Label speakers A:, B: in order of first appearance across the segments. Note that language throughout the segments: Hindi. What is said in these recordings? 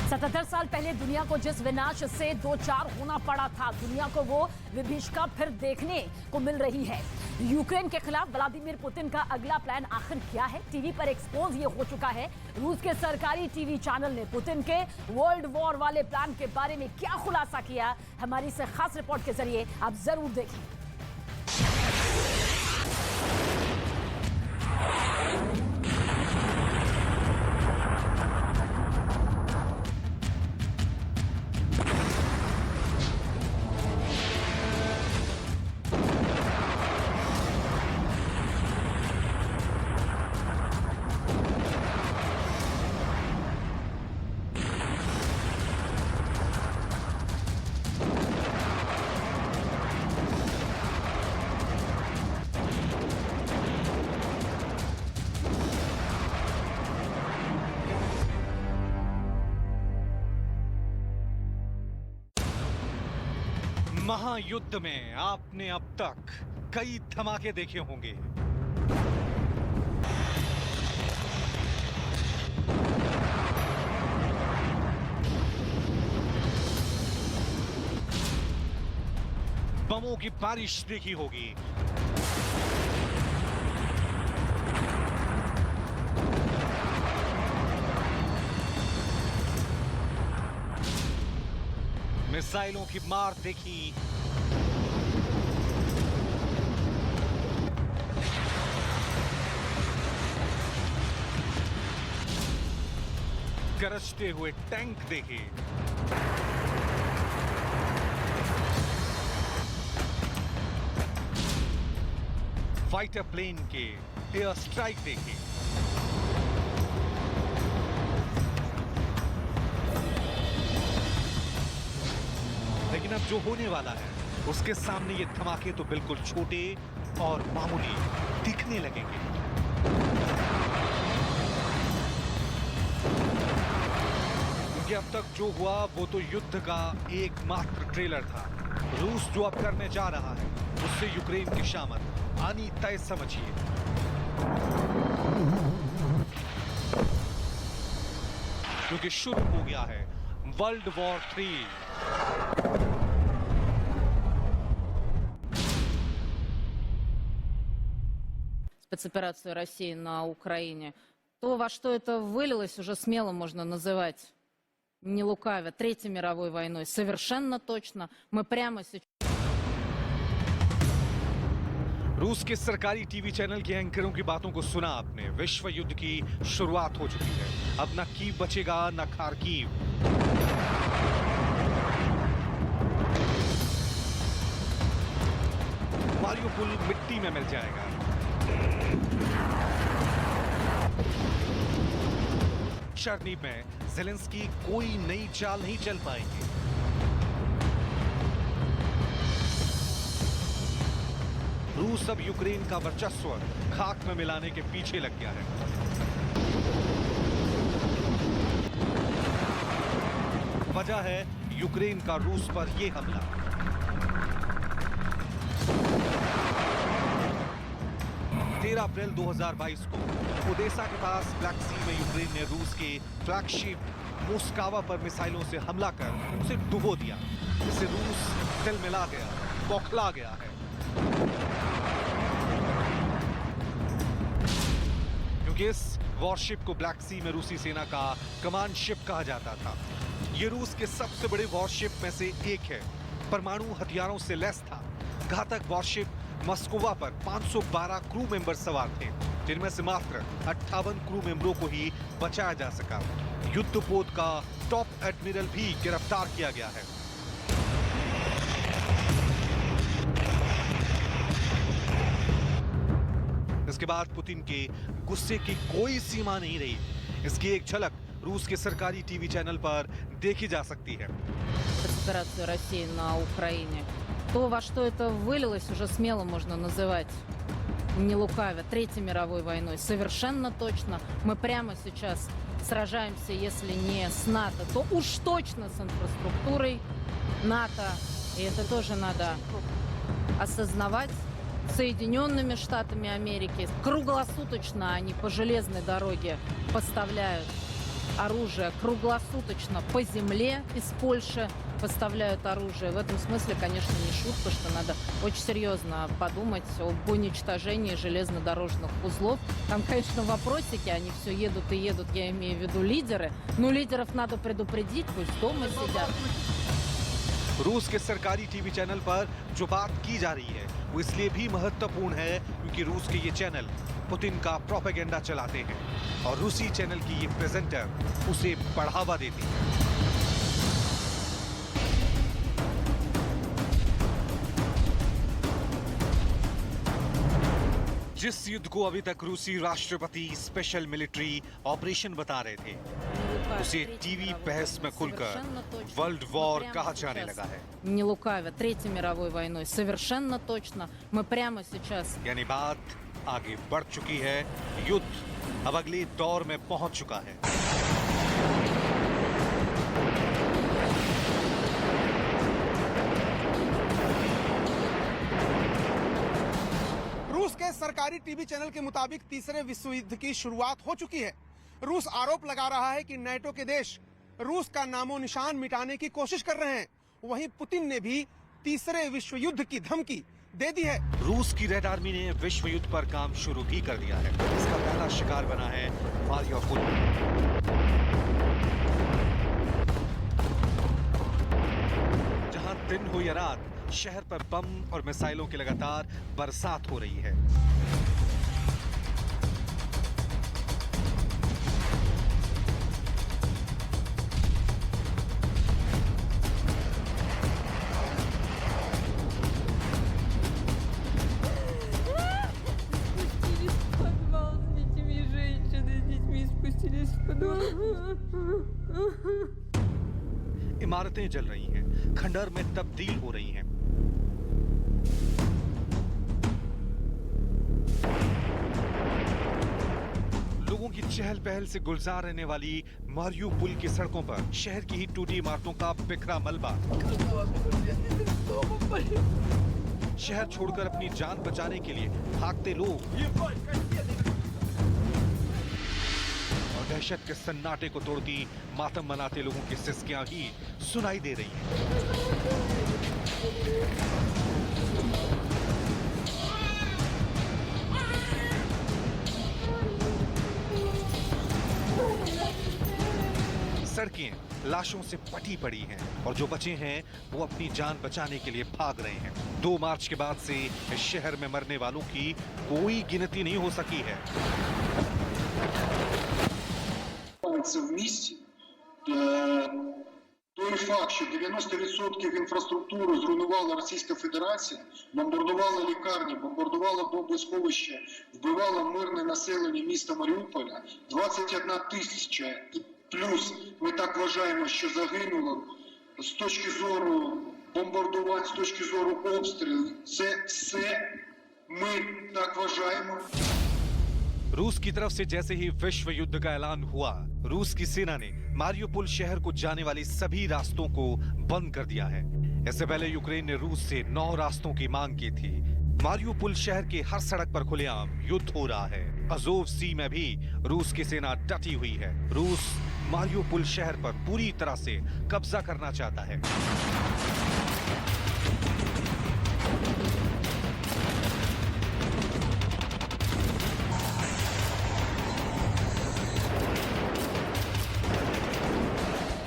A: 77 साल पहले दुनिया को जिस विनाश से दो चार होना पड़ा था, दुनिया को वो विभीषिका फिर देखने को मिल रही है। यूक्रेन के खिलाफ व्लादिमीर पुतिन का अगला प्लान आखिर क्या है? टीवी पर एक्सपोज ये हो चुका है। रूस के सरकारी टीवी चैनल ने पुतिन के वर्ल्ड वॉर वाले प्लान के बारे में क्या खुलासा किया, हमारी इस खास रिपोर्ट के जरिए आप जरूर देखें।
B: महायुद्ध में आपने अब तक कई धमाके देखे होंगे। बमों की बारिश देखी होगी। मिसाइलों की मार देखी। गरजते हुए टैंक देखे। फाइटर प्लेन के एयर स्ट्राइक देखे। लेकिन अब जो होने वाला है उसके सामने ये धमाके तो बिल्कुल छोटे और मामूली दिखने लगेंगे। क्योंकि अब तक जो हुआ वो तो युद्ध का एकमात्र ट्रेलर था। रूस जो अब करने जा रहा है उससे यूक्रेन की शामत आनी तय समझिए। क्योंकि शुरू हो गया है वर्ल्ड वॉर 3।
C: Спецоперацию России на Украине, то, во что это вылилось, уже смело можно называть, не лукавя, Третьей мировой войной. Совершенно точно. Мы прямо сейчас...
B: रूस के सरकारी टीवी चैनल के एंकरों की बातों को सुना आपने। विश्व युद्ध की शुरुआत हो चुकी है। अब न कीव बचेगा न खार्किव। मारिउपोल मिट्टी में मिल जाएगा। चर्निव में ज़ेलेंस्की कोई नई चाल नहीं चल पाएंगे। रूस अब यूक्रेन का वर्चस्व खाक में मिलाने के पीछे लग गया है। वजह है यूक्रेन का रूस पर यह हमला। अप्रैल 2022 को ओडेसा के पास ब्लैक सी में यूक्रेन ने रूस के फ्लैगशिप मोस्कावा पर मिसाइलों से हमला कर उसे डुबो दिया। इससे रूस तिलमिला गया, बौखला गया है। क्योंकि इस वॉरशिप को ब्लैक सी में रूसी सेना का कमांड शिप कहा जाता था। ये रूस के सबसे बड़े वॉरशिप में से एक है। परमाणु हथियारों से लैस था। घातक वॉरशिप मस्कोवा पर 512 क्रू मेंबर सवार थे, जिनमें से मात्र 58 क्रू मेंबरों को ही बचाया जा सका। युद्धपोत का टॉप एडमिरल भी गिरफ्तार किया गया है। इसके बाद पुतिन के गुस्से की कोई सीमा नहीं रही। इसकी एक झलक रूस के सरकारी टीवी चैनल पर देखी जा सकती है।
C: Спецоперацию России на Украине, то, во что это вылилось, уже смело можно называть, не лукавя, Третьей мировой войной. Совершенно точно. Мы прямо сейчас сражаемся, если не с НАТО, то уж точно с инфраструктурой НАТО. И это тоже надо осознавать. Соединенными Штатами Америки. Круглосуточно они по железной дороге поставляют оружие круглосуточно по земле из Польши поставляют оружие. В этом смысле, конечно, не шутка, что надо очень серьезно подумать об уничтожении железнодорожных узлов. Там, конечно, вопросики, они все едут и едут, я имею в виду лидеры. Но лидеров надо предупредить, пусть дома сидят.
B: रूस के सरकारी टीवी चैनल पर जो बात की जा रही है वो इसलिए भी महत्वपूर्ण है क्योंकि रूस के ये चैनल पुतिन का प्रोपेगेंडा चलाते हैं और रूसी चैनल की ये प्रेजेंटर उसे बढ़ावा देती है। जिस युद्ध को अभी तक रूसी राष्ट्रपति स्पेशल मिलिट्री ऑपरेशन बता रहे थे उसे टीवी बहस में खुलकर वर्ल्ड वॉर कहा जाने लगा है।
C: Не лукавя, Третьей мировой войной. Совершенно точно. Мы прямо сейчас
B: यानी बात आगे बढ़ चुकी है, युद्ध अब अगले दौर में पहुंच चुका है।
D: रूस के सरकारी टीवी चैनल के मुताबिक तीसरे विश्व युद्ध की शुरुआत हो चुकी है। रूस आरोप लगा रहा है कि नाटो के देश रूस का नामो निशान मिटाने की कोशिश कर रहे हैं। वहीं पुतिन ने भी तीसरे विश्व युद्ध की धमकी दे दी है।
B: रूस की रेड आर्मी ने विश्व युद्ध पर काम शुरू भी कर दिया है। इसका पहला शिकार बना है मारियोपोल। जहां दिन हो या रात शहर पर बम और मिसाइलों की लगातार बरसात हो रही है। इमारतें जल रही हैं, खंडर में तब्दील हो रही हैं। लोगों की चहल पहल से गुलजार रहने वाली मारियोपोल की सड़कों पर शहर की ही टूटी इमारतों का बिखरा मलबा। शहर छोड़कर अपनी जान बचाने के लिए भागते लोग और दहशत के सन्नाटे को तोड़ती मातम मनाते लोगों की सिसकियां ही सुनाई दे रही हैं। सड़कें लाशों से पटी पड़ी हैं और जो बचे हैं वो अपनी जान बचाने के लिए भाग रहे हैं। 2 मार्च के बाद से इस शहर में मरने वालों की कोई गिनती नहीं हो सकी है।
E: В місті той факт, що 90% інфраструктури зруйнувала Російська Федерація, бомбардувала лікарні, бомбардувала бомбосховища, вбивала мирне населення міста Маріуполя, 21 тисяча і плюс ми так вважаємо, що загинуло з точки зору бомбардувань, з точки зору обстрілів. Це все ми так вважаємо.
B: रूस की तरफ से जैसे ही विश्व युद्ध का ऐलान हुआ, रूस की सेना ने मारियोपोल शहर को जाने वाली सभी रास्तों को बंद कर दिया है। इससे पहले यूक्रेन ने रूस से 9 रास्तों की मांग की थी। मारियोपोल शहर के हर सड़क पर खुलेआम युद्ध हो रहा है। अजोव सी में भी रूस की सेना डटी हुई है। रूस मारियोपोल शहर पर पूरी तरह से कब्जा करना चाहता है।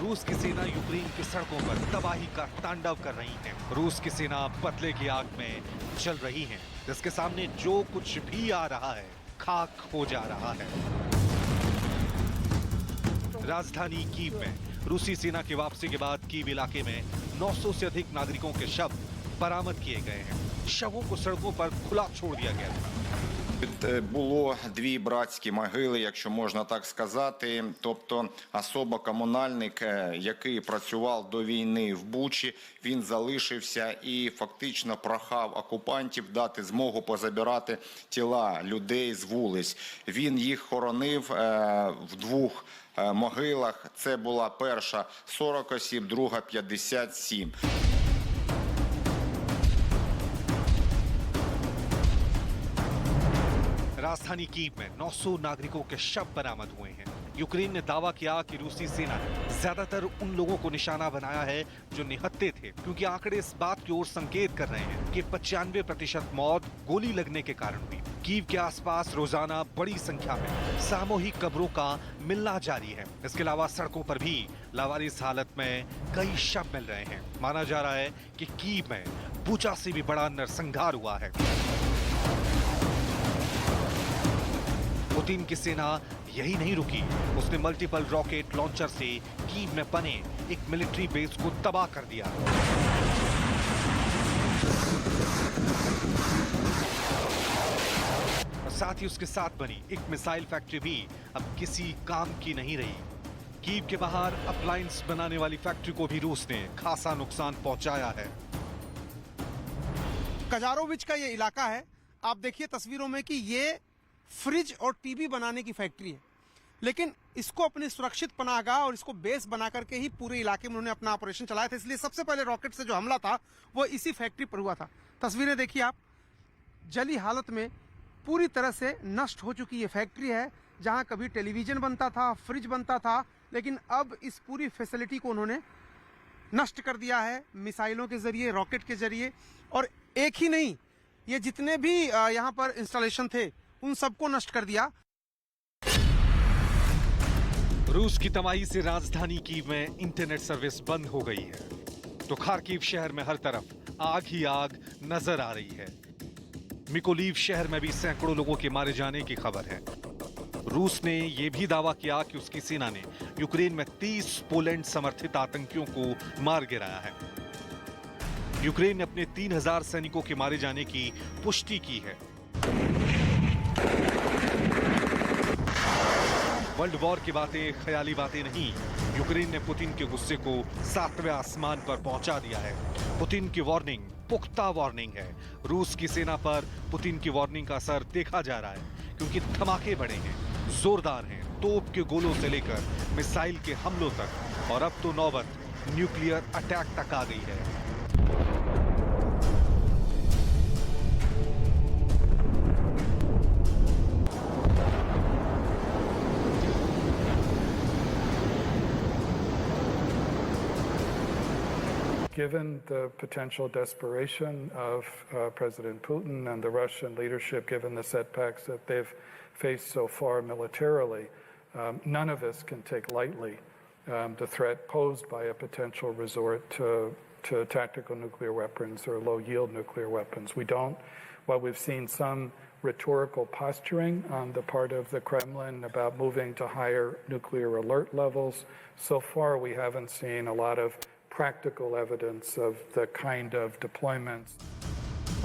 B: रूस की सेना यूक्रेन की सड़कों पर तबाही का तांडव कर रही है। रूस की सेना बदले की आग में जल रही है, जिसके सामने जो कुछ भी आ रहा है खाक हो जा रहा है। राजधानी कीव में रूसी सेना की वापसी के बाद कीव इलाके में 900 से अधिक नागरिकों के शव बरामद किए गए हैं। शवों को सड़कों पर खुला छोड़ दिया गया था।
F: Було 2 братські могили, якщо можна так сказати. Тобто особа комунальник, який працював до війни в Бучі, він залишився і фактично прохав окупантів дати змогу позабирати тіла людей з вулиць. Він їх хоронив в 2 могилах. Це була перша 40 осіб, друга 57.
B: राजधानी कीव में 900 नागरिकों के शव बरामद हुए हैं। यूक्रेन ने दावा किया कि रूसी सेना ने ज्यादातर उन लोगों को निशाना बनाया है जो निहत्थे थे, क्योंकि आंकड़े इस बात की ओर संकेत कर रहे हैं कि 95% मौत गोली लगने के कारण हुई। कीव के आसपास रोजाना बड़ी संख्या में सामूहिक कब्रों का मिलना जारी है। इसके अलावा सड़कों पर भी लावारिस हालत में कई शव मिल रहे हैं। माना जा रहा है कि कीव में बुचा से भी बड़ा नरसंहार हुआ है। पुतिन की सेना यही नहीं रुकी, उसने मल्टीपल रॉकेट लॉन्चर से कीव में बने एक मिलिट्री बेस को तबाह कर दिया। और साथ ही उसके साथ बनी एक मिसाइल फैक्ट्री भी अब किसी काम की नहीं रही। कीव के बाहर अप्लायंस बनाने वाली फैक्ट्री को भी रूस ने खासा नुकसान पहुंचाया है।
D: कजारोविच का ये इलाका है, आप देखिए तस्वीरों में कि ये फ्रिज और टीवी बनाने की फैक्ट्री है, लेकिन इसको अपनी सुरक्षित पनाहगाह और इसको बेस बना करके ही पूरे इलाके में उन्होंने अपना ऑपरेशन चलाया था। इसलिए सबसे पहले रॉकेट से जो हमला था वो इसी फैक्ट्री पर हुआ था। तस्वीरें देखिए आप, जली हालत में पूरी तरह से नष्ट हो चुकी ये फैक्ट्री है, जहां कभी टेलीविजन बनता था, फ्रिज बनता था, लेकिन अब इस पूरी फैसिलिटी को उन्होंने नष्ट कर दिया है मिसाइलों के जरिए, रॉकेट के जरिए। और एक ही नहीं, ये जितने भी यहाँ पर इंस्टॉलेशन थे उन सबको नष्ट कर दिया।
B: रूस की तबाही से राजधानी कीव में इंटरनेट सर्विस बंद हो गई है, तो खार्किव शहर में हर तरफ आग ही आग नजर आ रही है। मिकोलीव शहर में भी सैकड़ों लोगों के मारे जाने की खबर है। रूस ने यह भी दावा किया कि उसकी सेना ने यूक्रेन में 30 पोलैंड समर्थित आतंकियों को मार गिराया है। यूक्रेन ने अपने 3000 सैनिकों के मारे जाने की पुष्टि की है। वर्ल्ड वॉर की बातें ख्याली बातें नहीं, यूक्रेन ने पुतिन के गुस्से को 7वें आसमान पर पहुंचा दिया है। पुतिन की वार्निंग पुख्ता वार्निंग है। रूस की सेना पर पुतिन की वार्निंग का असर देखा जा रहा है, क्योंकि धमाके बड़े हैं, जोरदार हैं, तोप के गोलों से लेकर मिसाइल के हमलों तक, और अब तो नौबत न्यूक्लियर अटैक तक आ गई है।
G: Given the potential desperation of President Putin and the Russian leadership, given the setbacks that they've faced so far militarily, none of us can take lightly the threat posed by a potential resort to tactical nuclear weapons or low-yield nuclear weapons. We don't. While we've seen some rhetorical posturing on the part of the Kremlin about moving to higher nuclear alert levels, so far we haven't seen a lot of practical evidence of the kind of deployments.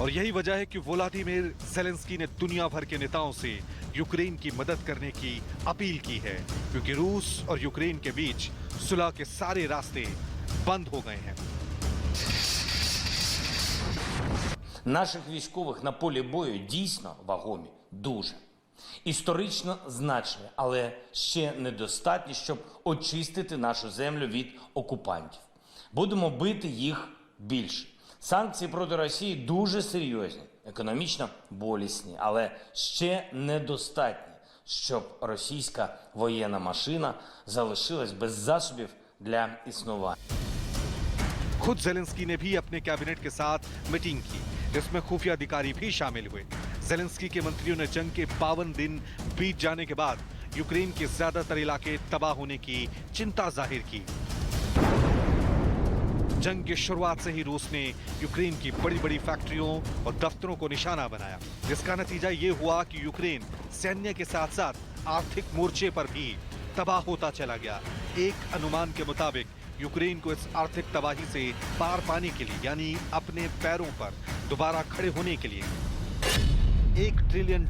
B: और यही वजह है कि वोलादिमीर ज़ेलेंस्की ने दुनिया भर के नेताओं से यूक्रेन की मदद करने की अपील की है, क्योंकि रूस और यूक्रेन के बीच सुलह के सारे रास्ते बंद हो गए हैं।
H: Наших військових на полі бою дійсно вагомі, дуже. Історично значні, але ще недостатні, щоб очистити нашу землю від окупантів. Будемо бити їх більше. Санкції проти Росії дуже серйозні, економічно болісні, але ще недостатні, щоб російська воєнна машина залишилась без засобів для існування.
B: खुद ज़ेलेंस्की ने भी अपने कैबिनेट के साथ मीटिंग की, जिसमें खुफिया अधिकारी भी शामिल हुए। ज़ेलेंस्की के मंत्रियों ने जंग के 52 दिन बीत जाने के बाद यूक्रेन के ज्यादातर इलाके तबाह होने की चिंता जाहिर की। जंग की शुरुआत से ही रूस ने यूक्रेन की बड़ी बड़ी फैक्ट्रियों और दफ्तरों को निशाना बनाया, जिसका नतीजा ये हुआ कि यूक्रेन सैन्य के साथ साथ आर्थिक मोर्चे पर भी तबाह होता चला गया। एक अनुमान के मुताबिक यूक्रेन को इस आर्थिक तबाही से पार पाने के लिए, यानी अपने पैरों पर दोबारा खड़े होने के लिए $1 ट्रिलियन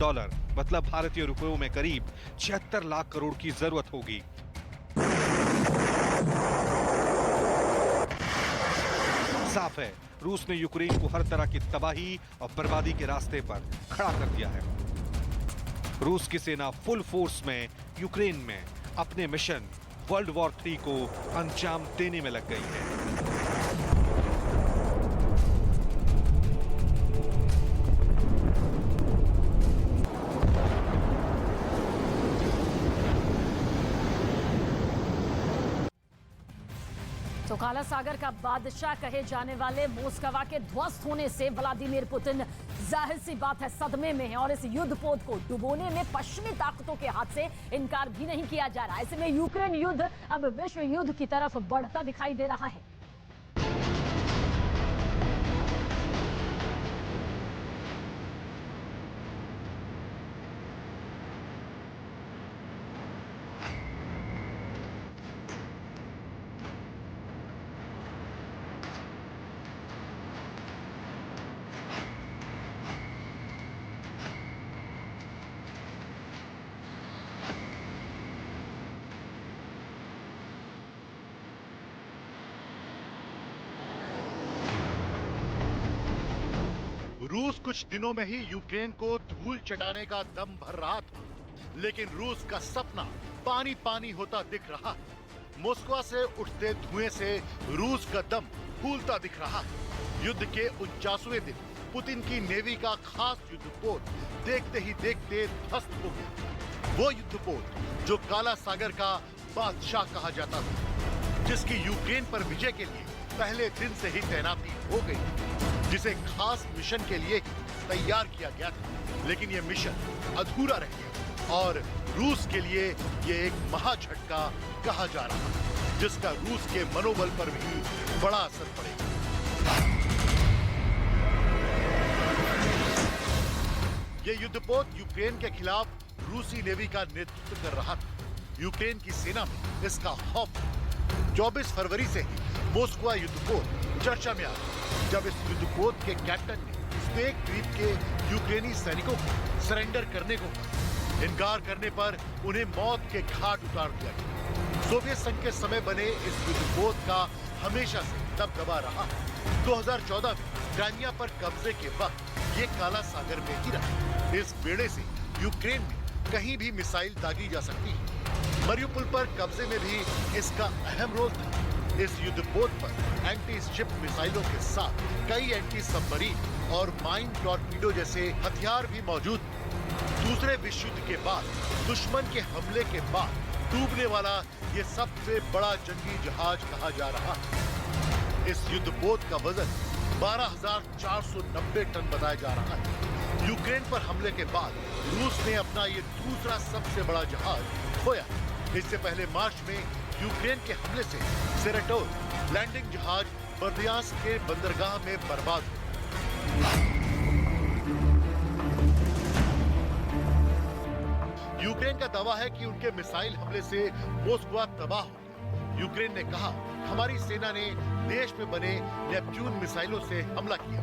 B: मतलब भारतीय रुपयों में करीब 76 लाख करोड़ की जरूरत होगी। साफ है, रूस ने यूक्रेन को हर तरह की तबाही और बर्बादी के रास्ते पर खड़ा कर दिया है। रूस की सेना फुल फोर्स में यूक्रेन में अपने मिशन वर्ल्ड वॉर 3 को अंजाम देने में लग गई है।
A: तो काला सागर का बादशाह कहे जाने वाले मोस्कवा के ध्वस्त होने से व्लादिमीर पुतिन जाहिर सी बात है सदमे में है और इस युद्धपोत को डुबोने में पश्चिमी ताकतों के हाथ से इनकार भी नहीं किया जा रहा। ऐसे में यूक्रेन युद्ध अब विश्व युद्ध की तरफ बढ़ता दिखाई दे रहा है।
I: रूस कुछ दिनों में ही यूक्रेन को धूल चटाने का दम भर रहा था, लेकिन रूस का सपना पानी पानी होता दिख रहा है। मॉस्को से उठते धुएं से रूस का दम फूलता दिख रहा है। युद्ध के 49वें दिन पुतिन की नेवी का खास युद्धपोत देखते ही देखते ध्वस्त हो गया। वो युद्धपोत जो काला सागर का बादशाह कहा जाता था, जिसकी यूक्रेन पर विजय के लिए पहले दिन से ही तैनाती हो गई, जिसे खास मिशन के लिए तैयार किया गया था, लेकिन ये मिशन अधूरा रह गया और रूस के लिए ये एक महाझटका कहा जा रहा है, जिसका रूस के मनोबल पर भी बड़ा असर पड़ेगा। ये युद्धपोत यूक्रेन के खिलाफ रूसी नेवी का नेतृत्व कर रहा था। यूक्रेन की सेना में इसका खौफ 24 फरवरी से ही मॉस्को युद्धपोत चर्चा में आया, जब इस युद्धपोत के कैप्टन ने स्पेक द्वीप के यूक्रेनी सैनिकों को सरेंडर करने को कहा। इनकार करने पर उन्हें मौत के घाट उतार दिया गया। सोवियत संघ के समय बने इस युद्धपोत का हमेशा से दबदबा रहा। 2014 में क्राइमिया पर कब्जे के वक्त ये काला सागर में ही रहा। इस बेड़े से यूक्रेन में कहीं भी मिसाइल दागी जा सकती है। मरियुपोल पर कब्जे में भी इसका अहम रोल था। इस युद्धपोत पर एंटी शिप मिसाइलों के साथ कई एंटी सबमरीन और माइन टॉर्पीडो जैसे हथियार भी मौजूद थे। दूसरे विश्व युद्ध के बाद दुश्मन के हमले के बाद डूबने वाला ये सबसे बड़ा जंगी जहाज कहा जा रहा है। इस युद्धपोत का वजन 12,490 टन बताया जा रहा है। यूक्रेन पर हमले के बाद रूस ने अपना ये दूसरा सबसे बड़ा जहाज खोया। इससे पहले मार्च में यूक्रेन के हमले से सेरेटोल लैंडिंग जहाज बर्दियांस्क के बंदरगाह में बर्बाद हुआ। यूक्रेन का दावा है कि उनके मिसाइल हमले से मॉस्को तबाह हो गया। यूक्रेन ने कहा, हमारी सेना ने देश में बने नेपच्यून मिसाइलों से हमला किया।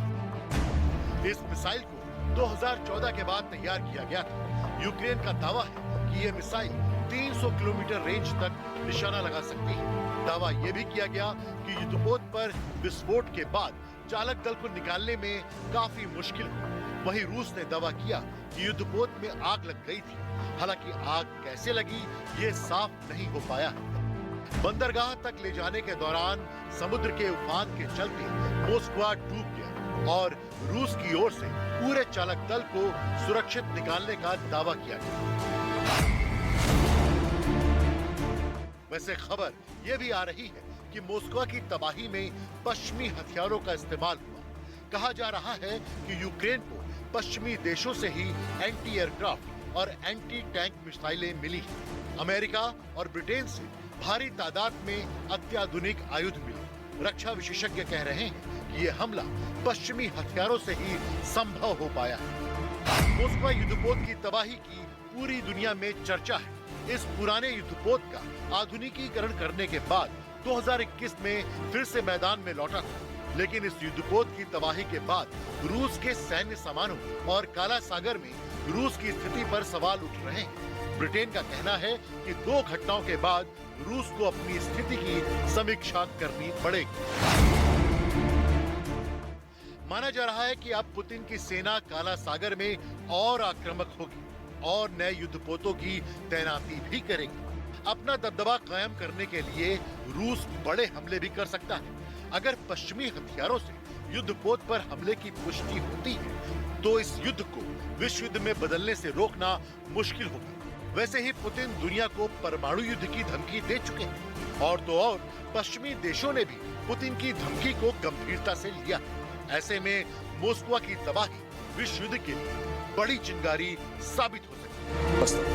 I: इस मिसाइल को 2014 के बाद तैयार किया गया था। यूक्रेन का दावा है कि यह मिसाइल 300 किलोमीटर रेंज तक निशाना लगा सकती है। दावा यह भी किया गया कि युद्धपोत पर विस्फोट के बाद चालक दल को निकालने में काफी मुश्किल हुई। वहीं रूस ने दावा किया कि युद्धपोत में आग लग गई थी। हालांकि आग कैसे लगी ये साफ नहीं हो पाया। बंदरगाह तक ले जाने के दौरान समुद्र के उफान के चलते मॉस्को डूब गया और रूस की ओर से पूरे चालक दल को सुरक्षित निकालने का दावा किया गया। वैसे खबर यह भी आ रही है कि मॉस्को की तबाही में पश्चिमी हथियारों का इस्तेमाल हुआ। कहा जा रहा है कि यूक्रेन को पश्चिमी देशों से ही एंटी एयरक्राफ्ट और एंटी टैंक मिसाइलें मिली हैं। अमेरिका और ब्रिटेन से भारी तादाद में अत्याधुनिक आयुध मिले। रक्षा विशेषज्ञ कह रहे हैं कि ये हमला पश्चिमी हथियारों से ही संभव हो पाया है। मॉस्को युद्धपोत की तबाही की पूरी दुनिया में चर्चा है। इस पुराने युद्धपोत का आधुनिकीकरण करने के बाद 2021 में फिर से मैदान में लौटा था, लेकिन इस युद्धपोत की तबाही के बाद रूस के सैन्य सामानों और काला सागर में रूस की स्थिति पर सवाल उठ रहे हैं। ब्रिटेन का कहना है कि 2 घटनाओं के बाद रूस को अपनी स्थिति की समीक्षा करनी पड़ेगी। माना जा रहा है कि अब पुतिन की सेना काला सागर में और आक्रामक होगी और नए युद्धपोतों की तैनाती भी करेगी। अपना दबदबा कायम करने के लिए रूस बड़े हमले भी कर सकता है। अगर पश्चिमी हथियारों से युद्धपोत पर हमले की पुष्टि होती है तो इस युद्ध को विश्व युद्ध में बदलने से रोकना मुश्किल होगा। वैसे ही पुतिन दुनिया को परमाणु युद्ध की धमकी दे चुके हैं और तो और पश्चिमी देशों ने भी पुतिन की धमकी को गंभीरता से लिया। ऐसे में मॉस्को की तबाही विश्व युद्ध के लिए बड़ी चिंगारी साबित हो सकती है।